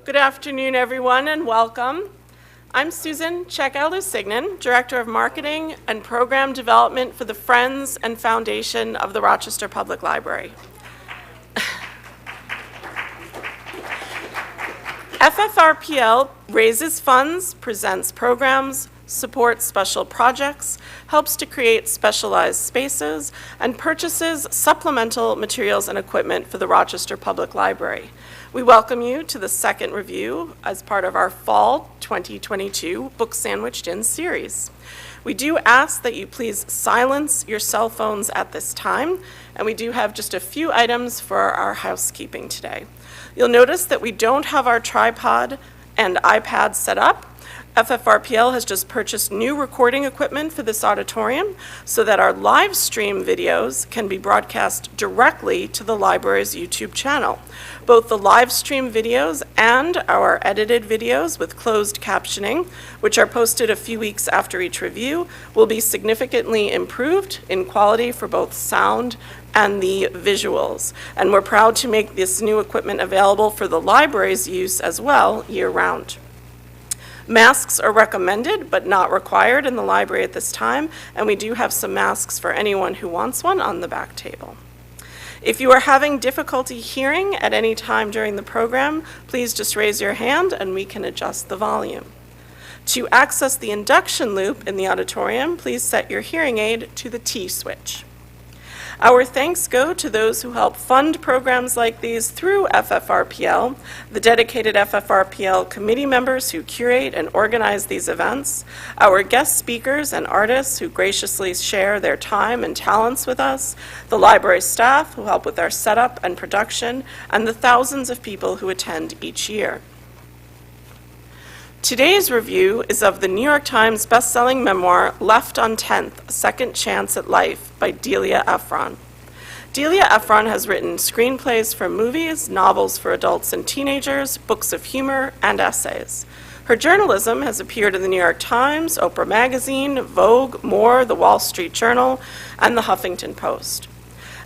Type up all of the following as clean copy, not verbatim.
Good afternoon, everyone, and welcome. I'm Susan Checkow-Lusignan, Director of Marketing and Program Development for the Friends and Foundation of the Rochester Public Library. FFRPL raises funds, presents programs, supports special projects, helps to create specialized spaces, and purchases supplemental materials and equipment for the Rochester Public Library. We welcome you to the second review as part of our Fall 2022 Book Sandwiched In series. We do ask that you please silence your cell phones at this time, and we do have just a few items for our housekeeping today. You'll notice that we don't have our tripod and iPad set up. FFRPL has just purchased new recording equipment for this auditorium so that our live stream videos can be broadcast directly to the library's YouTube channel. Both the live stream videos and our edited videos with closed captioning, which are posted a few weeks after each review, will be significantly improved in quality for both sound and the visuals. And we're proud to make this new equipment available for the library's use as well year-round. Masks are recommended but not required in the library at this time, and we do have some masks for anyone who wants one on the back table. If you are having difficulty hearing at any time during the program, please just raise your hand and we can adjust the volume. To access the induction loop in the auditorium, please set your hearing aid to the T switch. Our thanks go to those who help fund programs like these through FFRPL, the dedicated FFRPL committee members who curate and organize these events, our guest speakers and artists who graciously share their time and talents with us, the library staff who help with our setup and production, and the thousands of people who attend each year. Today's review is of the New York Times bestselling memoir, Left on 10th, A Second Chance at Life by Delia Ephron. Delia Ephron has written screenplays for movies, novels for adults and teenagers, books of humor, and essays. Her journalism has appeared in the New York Times, Oprah Magazine, Vogue, More, The Wall Street Journal, and the Huffington Post.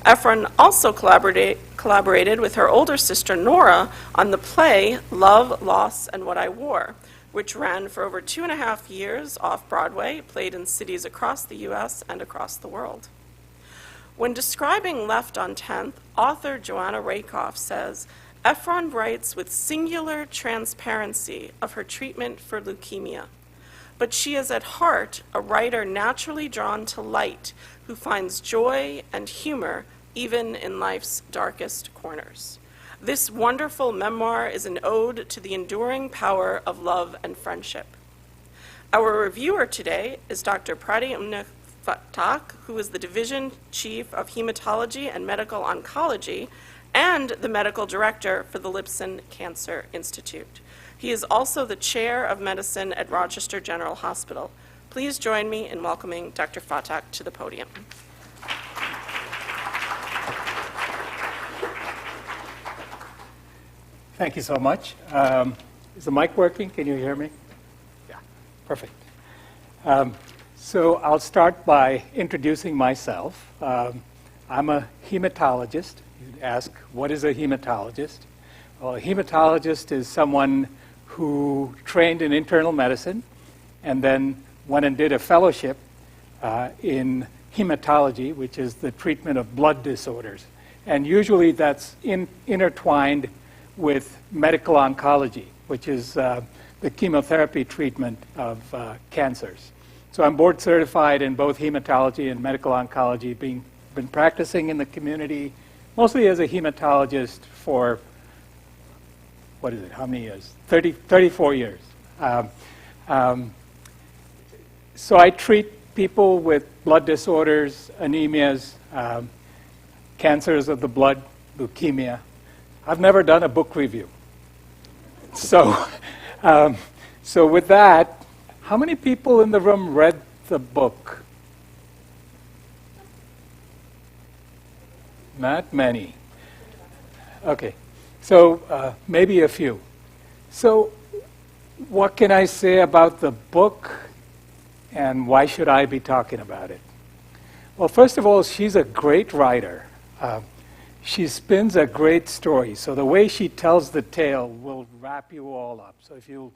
Ephron also collaborated with her older sister Nora on the play Love, Loss, and What I Wore, which ran for over 2.5 years off-Broadway, played in cities across the U.S. and across the world. When describing Left on 10th, author Joanna Rakoff says, Ephron writes with singular transparency of her treatment for leukemia, but she is at heart a writer naturally drawn to light who finds joy and humor even in life's darkest corners. This wonderful memoir is an ode to the enduring power of love and friendship. Our reviewer today is Dr. Pradyumna Phatak, who is the Division Chief of Hematology and Medical Oncology and the Medical Director for the Lipson Cancer Institute. He is also the Chair of Medicine at Rochester General Hospital. Please join me in welcoming Dr. Phatak to the podium. Thank you so much. Is the mic working? Can you hear me? Yeah, perfect. So I'll start by introducing myself. I'm a hematologist. You'd ask, what is a hematologist? Well, a hematologist is someone who trained in internal medicine and then went and did a fellowship in hematology, which is the treatment of blood disorders. And usually that's intertwined with medical oncology, which is the chemotherapy treatment of cancers. So I'm board certified in both hematology and medical oncology, been practicing in the community, mostly as a hematologist for, what is it, how many years? 34 years. So I treat people with blood disorders, anemias, cancers of the blood, leukemia. I've never done a book review. So with that, how many people in the room read the book? Not many. Okay, so maybe a few. So what can I say about the book, and why should I be talking about it? Well, first of all, she's a great writer. she spins a great story. So the way she tells the tale will wrap you all up. So if you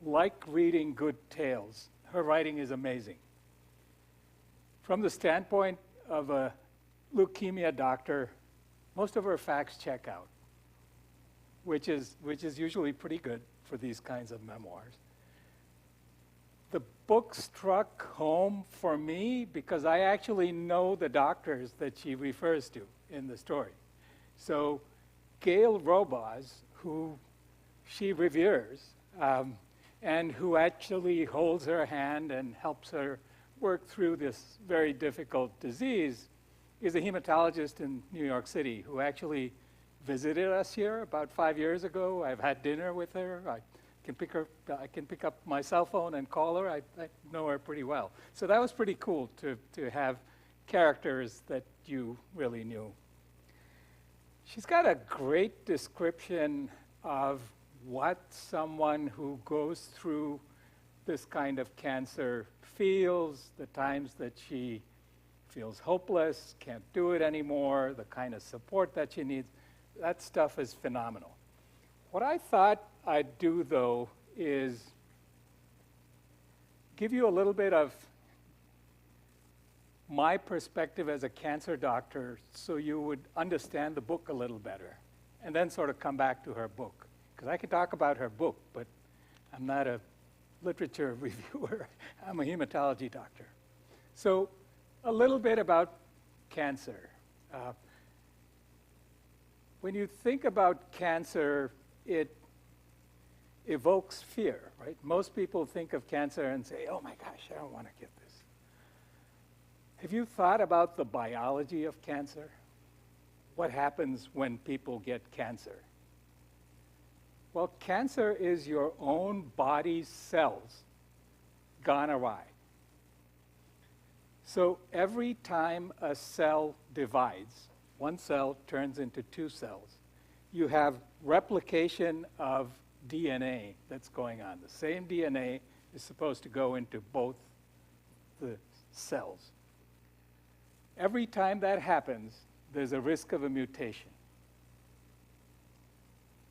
like reading good tales, her writing is amazing. From the standpoint of a leukemia doctor, most of her facts check out, which is usually pretty good for these kinds of memoirs. The book struck home for me because I actually know the doctors that she refers to in the story. So Gail Roboz, who she reveres, and who actually holds her hand and helps her work through this very difficult disease, is a hematologist in New York City who actually visited us here about 5 years ago. I've had dinner with her. I can pick up my cell phone and call her. I know her pretty well. So that was pretty cool to have characters that you really knew. She's got a great description of what someone who goes through this kind of cancer feels, the times that she feels hopeless, can't do it anymore, the kind of support that she needs. That stuff is phenomenal. What I thought I'd do, though, is give you a little bit of my perspective as a cancer doctor so you would understand the book a little better, and then sort of come back to her book. Because I could talk about her book, but I'm not a literature reviewer. I'm a hematology doctor. So a little bit about cancer. When you think about cancer, it evokes fear, right? Most people think of cancer and say, oh my gosh, I don't want to get this. Have you thought about the biology of cancer? What happens when people get cancer? Well, cancer is your own body's cells gone awry. So every time a cell divides, one cell turns into two cells, you have replication of DNA that's going on. The same DNA is supposed to go into both the cells. Every time that happens, there's a risk of a mutation.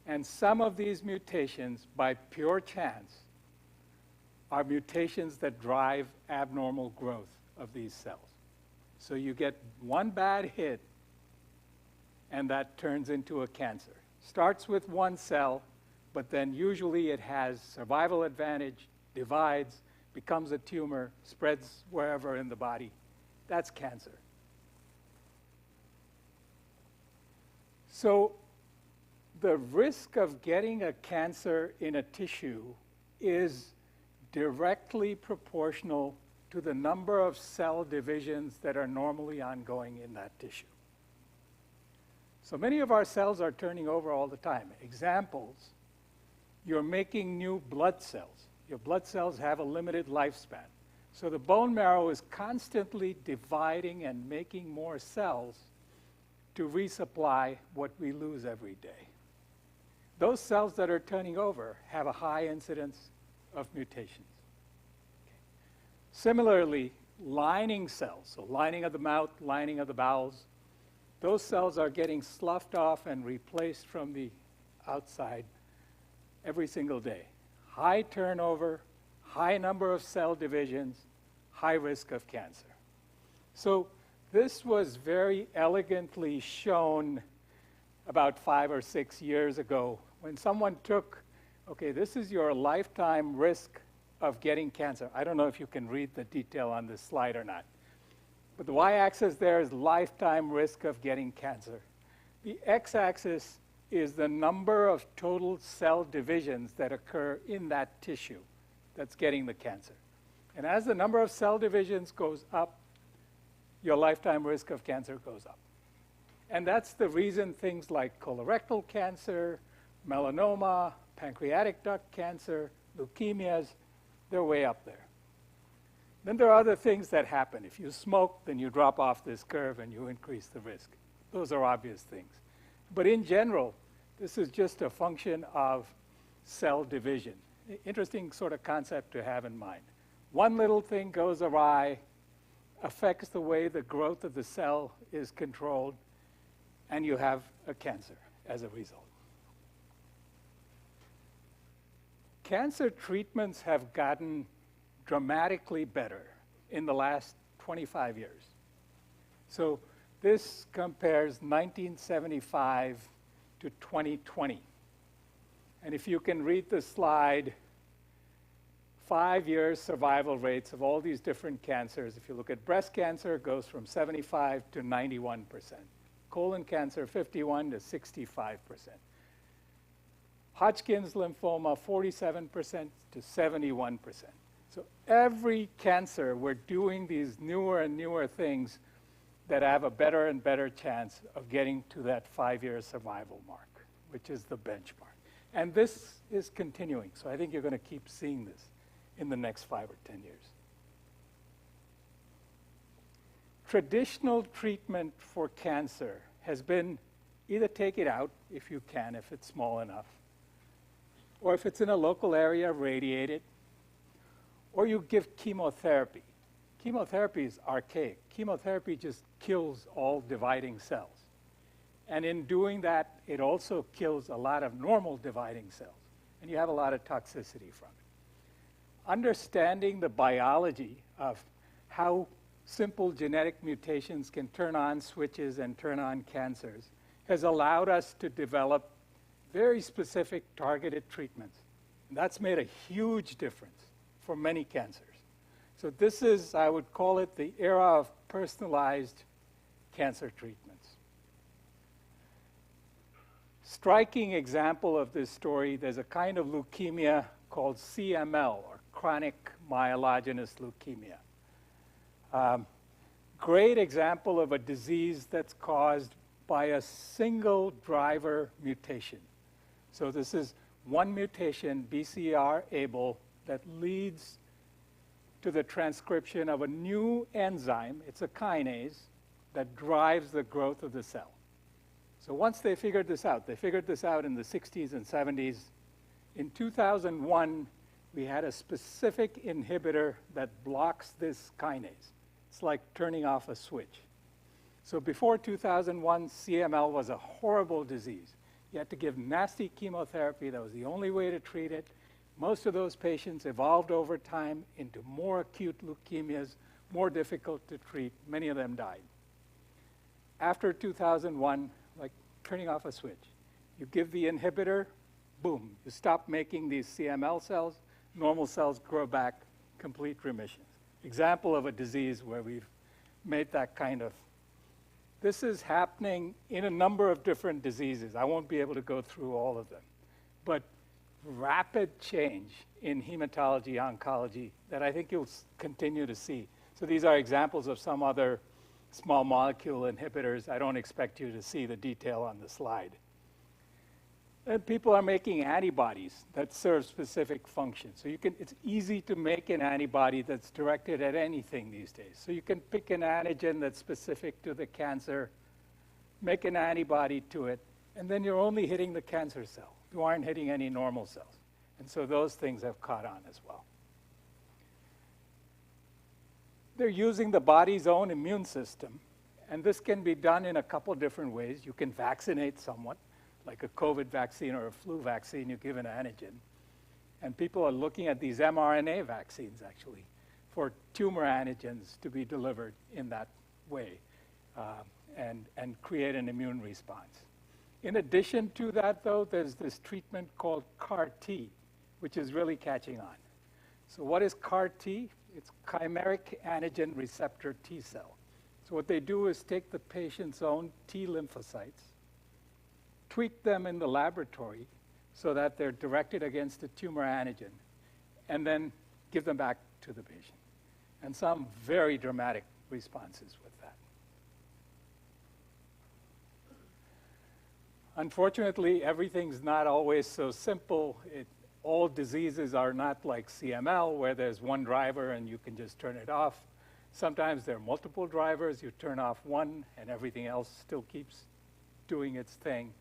And some of these mutations, by pure chance, are mutations that drive abnormal growth of these cells. So you get one bad hit, and that turns into a cancer. Starts with one cell, but then usually it has survival advantage, divides, becomes a tumor, spreads wherever in the body. That's cancer. So the risk of getting a cancer in a tissue is directly proportional to the number of cell divisions that are normally ongoing in that tissue. So many of our cells are turning over all the time. Examples, you're making new blood cells. Your blood cells have a limited lifespan. So the bone marrow is constantly dividing and making more cells to resupply what we lose every day. Those cells that are turning over have a high incidence of mutations. Okay. Similarly, lining cells, so lining of the mouth, lining of the bowels, those cells are getting sloughed off and replaced from the outside every single day. High turnover, high number of cell divisions, high risk of cancer. So this was very elegantly shown about 5 or 6 years ago when someone took, okay, this is your lifetime risk of getting cancer. I don't know if you can read the detail on this slide or not. But the y-axis there is lifetime risk of getting cancer. The x-axis is the number of total cell divisions that occur in that tissue that's getting the cancer. And as the number of cell divisions goes up, your lifetime risk of cancer goes up. And that's the reason things like colorectal cancer, melanoma, pancreatic duct cancer, leukemias, they're way up there. Then there are other things that happen. If you smoke, then you drop off this curve and you increase the risk. Those are obvious things. But in general, this is just a function of cell division. Interesting sort of concept to have in mind. One little thing goes awry, affects the way the growth of the cell is controlled, and you have a cancer as a result. Cancer treatments have gotten dramatically better in the last 25 years. So this compares 1975 to 2020. And if you can read the slide, 5 years survival rates of all these different cancers. If you look at breast cancer, it goes from 75 to 91%. Colon cancer, 51 to 65%. Hodgkin's lymphoma, 47% to 71%. So every cancer, we're doing these newer and newer things that have a better and better chance of getting to that 5-year survival mark, which is the benchmark. And this is continuing. So I think you're going to keep seeing this in the next 5 or 10 years. Traditional treatment for cancer has been either take it out if you can, if it's small enough, or if it's in a local area, radiate it, or you give chemotherapy. Chemotherapy is archaic. Chemotherapy just kills all dividing cells. And in doing that, it also kills a lot of normal dividing cells, and you have a lot of toxicity from it. Understanding the biology of how simple genetic mutations can turn on switches and turn on cancers has allowed us to develop very specific targeted treatments. And that's made a huge difference for many cancers. So this is, I would call it, the era of personalized cancer treatments. Striking example of this story, there's a kind of leukemia called CML, or chronic myelogenous leukemia. Great example of a disease that's caused by a single driver mutation. So this is one mutation, BCR-ABL, that leads to the transcription of a new enzyme. It's a kinase that drives the growth of the cell. So once they figured this out in the 60s and 70s. In 2001, we had a specific inhibitor that blocks this kinase. It's like turning off a switch. So before 2001, CML was a horrible disease. You had to give nasty chemotherapy. That was the only way to treat it. Most of those patients evolved over time into more acute leukemias, more difficult to treat. Many of them died. After 2001, like turning off a switch, you give the inhibitor, boom, you stop making these CML cells, normal cells grow back, complete remissions. Example of a disease where we've made that kind of. This is happening in a number of different diseases. I won't be able to go through all of them. But rapid change in hematology, oncology, that I think you'll continue to see. So these are examples of some other small molecule inhibitors. I don't expect you to see the detail on the slide. And people are making antibodies that serve specific functions. So it's easy to make an antibody that's directed at anything these days. So you can pick an antigen that's specific to the cancer, make an antibody to it, and then you're only hitting the cancer cell. You aren't hitting any normal cells. And so those things have caught on as well. They're using the body's own immune system, and this can be done in a couple different ways. You can vaccinate someone, like a COVID vaccine or a flu vaccine, you give an antigen. And people are looking at these mRNA vaccines, actually, for tumor antigens to be delivered in that way and create an immune response. In addition to that, though, there's this treatment called CAR-T, which is really catching on. So what is CAR-T? It's chimeric antigen receptor T cell. So what they do is take the patient's own T lymphocytes, tweak them in the laboratory so that they're directed against a tumor antigen, and then give them back to the patient. And some very dramatic responses with that. Unfortunately, everything's not always so simple. All diseases are not like CML, where there's one driver and you can just turn it off. Sometimes there are multiple drivers. You turn off one, and everything else still keeps doing its thing.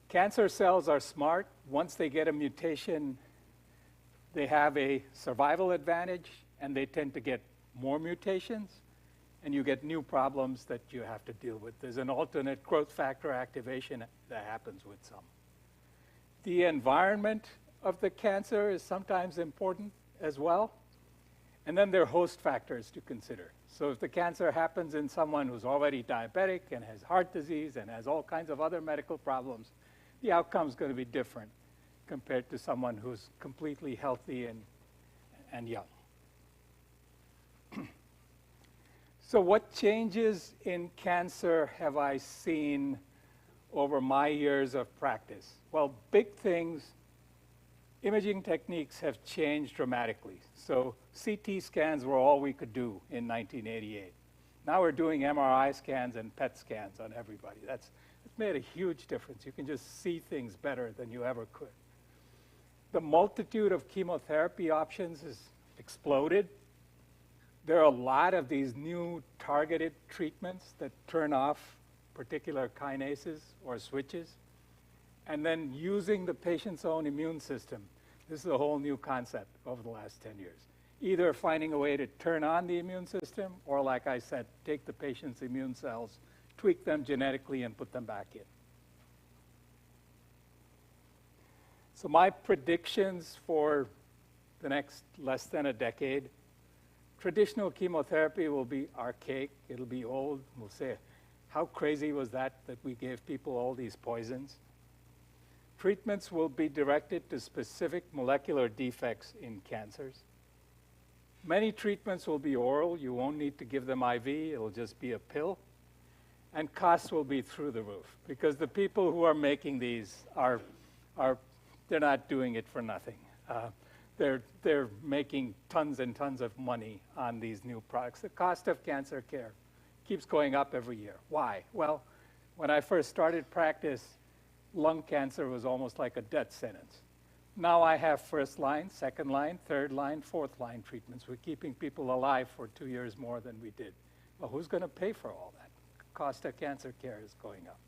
Cancer cells are smart. Once they get a mutation, they have a survival advantage, and they tend to get more mutations. and you get new problems that you have to deal with. There's an alternate growth factor activation that happens with some. The environment of the cancer is sometimes important as well. And then there are host factors to consider. So if the cancer happens in someone who's already diabetic and has heart disease and has all kinds of other medical problems, the outcome is going to be different compared to someone who's completely healthy and young. So what changes in cancer have I seen over my years of practice? Well, big things. Imaging techniques have changed dramatically. So CT scans were all we could do in 1988. Now we're doing MRI scans and PET scans on everybody. It's made a huge difference. You can just see things better than you ever could. The multitude of chemotherapy options has exploded. There are a lot of these new targeted treatments that turn off particular kinases or switches. And then using the patient's own immune system. This is a whole new concept over the last 10 years. Either finding a way to turn on the immune system, or like I said, take the patient's immune cells, tweak them genetically, and put them back in. So my predictions for the next less than a decade: traditional chemotherapy will be archaic. It'll be old. We'll say, how crazy was that we gave people all these poisons? Treatments will be directed to specific molecular defects in cancers. Many treatments will be oral. You won't need to give them IV. It'll just be a pill. And costs will be through the roof, because the people who are making these they're not doing it for nothing. They're making tons and tons of money on these new products. The cost of cancer care keeps going up every year. Why? Well, when I first started practice, lung cancer was almost like a death sentence. Now I have first line, second line, third line, fourth line treatments. We're keeping people alive for 2 years more than we did. Well, who's going to pay for all that? Cost of cancer care is going up.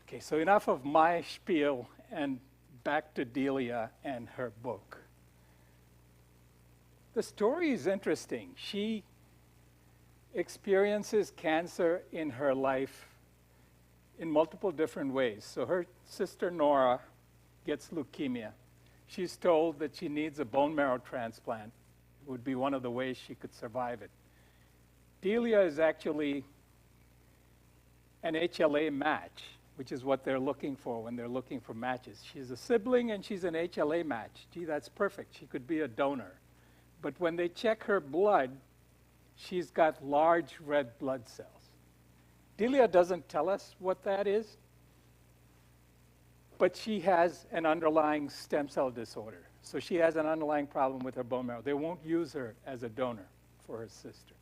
Okay, so enough of my spiel, and back to Delia and her book. The story is interesting. She experiences cancer in her life in multiple different ways. So her sister Nora gets leukemia. She's told that she needs a bone marrow transplant. It would be one of the ways she could survive it. Delia is actually an HLA match, which is what they're looking for when they're looking for matches. She's a sibling and she's an HLA match. Gee, that's perfect. She could be a donor. But when they check her blood, she's got large red blood cells. Delia doesn't tell us what that is, but she has an underlying stem cell disorder. So she has an underlying problem with her bone marrow. They won't use her as a donor for her sister.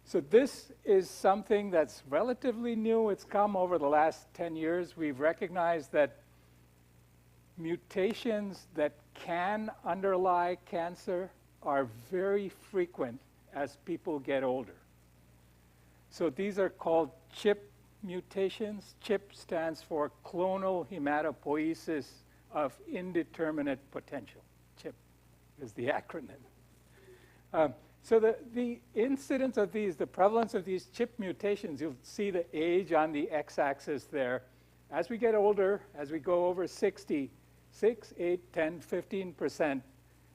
So this is something that's relatively new. It's come over the last 10 years. We've recognized that mutations that can underlie cancer are very frequent as people get older. So these are called CHIP mutations. CHIP stands for clonal hematopoiesis of indeterminate potential. CHIP is the acronym. So the incidence of these, the prevalence of these CHIP mutations, you'll see the age on the x-axis there. As we get older, as we go over 60, 6, 8, 10, 15%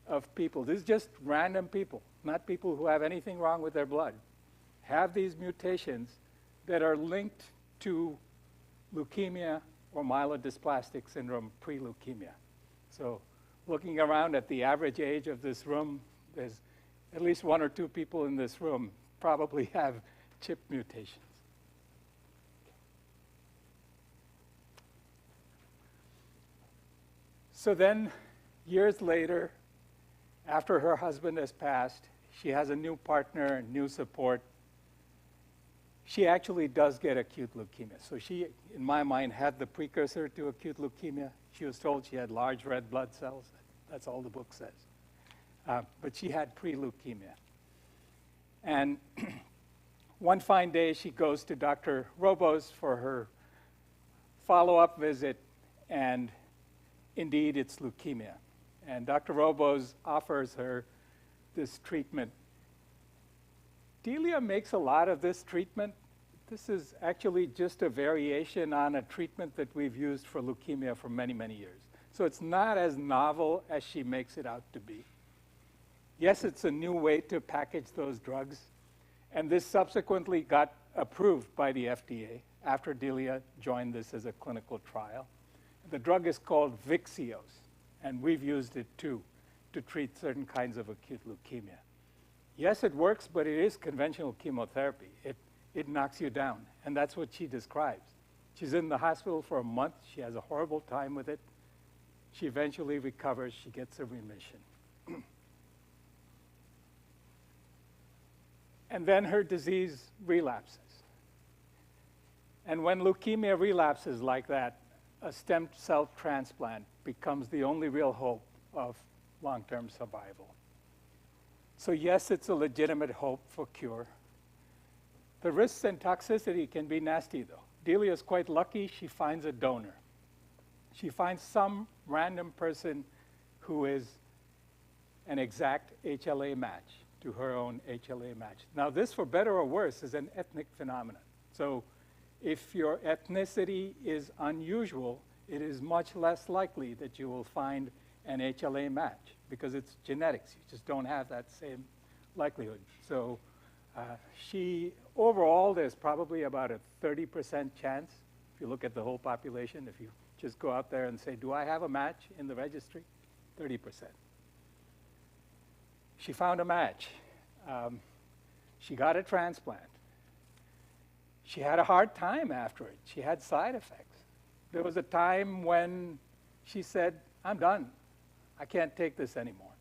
of people, this is just random people, not people who have anything wrong with their blood, have these mutations that are linked to leukemia or myelodysplastic syndrome pre-leukemia. So looking around at the average age of this room, there's at least 1 or 2 people in this room probably have CHIP mutations. So then, years later, after her husband has passed, she has a new partner, new support. She actually does get acute leukemia. So she, in my mind, had the precursor to acute leukemia. She was told she had large red blood cells. That's all the book says. But she had pre-leukemia. And one fine day, she goes to Dr. Robos for her follow-up visit, and indeed, it's leukemia. And Dr. Robos offers her this treatment. Delia makes a lot of this treatment. This is actually just a variation on a treatment that we've used for leukemia for many, many years. So it's not as novel as she makes it out to be. Yes, it's a new way to package those drugs. And this subsequently got approved by the FDA after Delia joined this as a clinical trial. The drug is called Vyxeos, and we've used it too to treat certain kinds of acute leukemia. Yes, it works, but it is conventional chemotherapy. It knocks you down, and that's what she describes. She's in the hospital for a month. She has a horrible time with it. She eventually recovers. She gets a remission. And then her disease relapses. And when leukemia relapses like that, a stem cell transplant becomes the only real hope of long-term survival. So yes, it's a legitimate hope for cure. The risks and toxicity can be nasty, though. Delia is quite lucky. She finds a donor. She finds some random person who is an exact HLA match to her own HLA match. Now, this, for better or worse, is an ethnic phenomenon. So if your ethnicity is unusual, it is much less likely that you will find an HLA match because it's genetics. You just don't have that same likelihood. So overall, there's probably about a 30% chance, if you look at the whole population, if you just go out there and say, do I have a match in the registry? 30%. She found a match. She got a transplant. She had a hard time after it. She had side effects. There was a time when she said, I'm done. I can't take this anymore.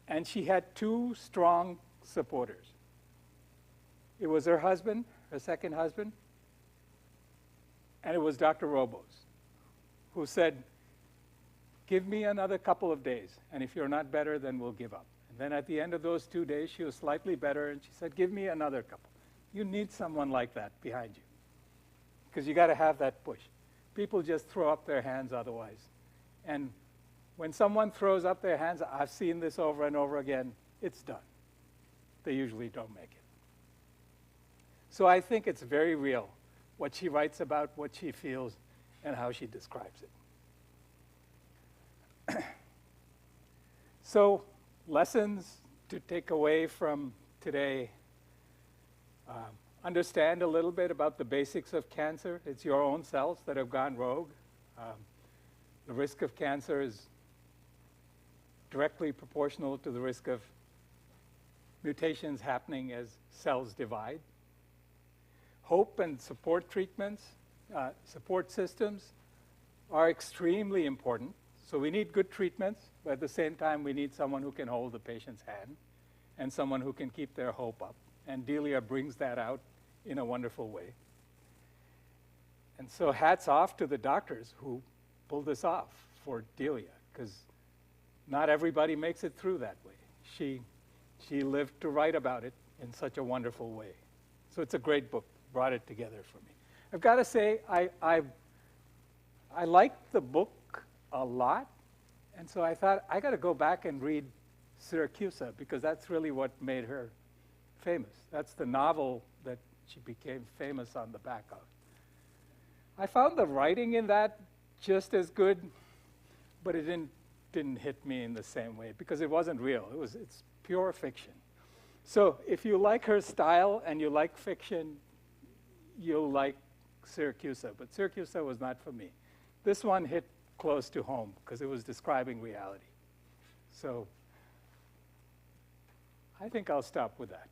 And she had two strong supporters. It was her husband, her second husband, and it was Dr. Robos, who said, give me another couple of days, and if you're not better, then we'll give up. And then at the end of those 2 days, she was slightly better, and she said, give me another couple. You need someone like that behind you, because you got to have that push. People just throw up their hands otherwise. And when someone throws up their hands, I've seen this over and over again, it's done. They usually don't make it. So I think it's very real, what she writes about, what she feels, and how she describes it. So lessons to take away from today. Understand a little bit about the basics of cancer. It's your own cells that have gone rogue. The risk of cancer is directly proportional to the risk of mutations happening as cells divide. Hope and support treatments, support systems are extremely important. So we need good treatments, but at the same time, we need someone who can hold the patient's hand and someone who can keep their hope up. And Delia brings that out in a wonderful way. And so hats off to the doctors who pulled this off for Delia, because not everybody makes it through that way. She lived to write about it in such a wonderful way. So it's a great book, brought it together for me. I've got to say, I liked the book a lot, and so I thought, I got to go back and read Syracusa, because that's really what made her famous. That's the novel that she became famous on the back of. I found the writing in that just as good, but it didn't hit me in the same way, because it wasn't real. It's pure fiction. So if you like her style and you like fiction, you'll like Syracusa, but Syracusa was not for me. This one hit close to home because it was describing reality. So I think I'll stop with that.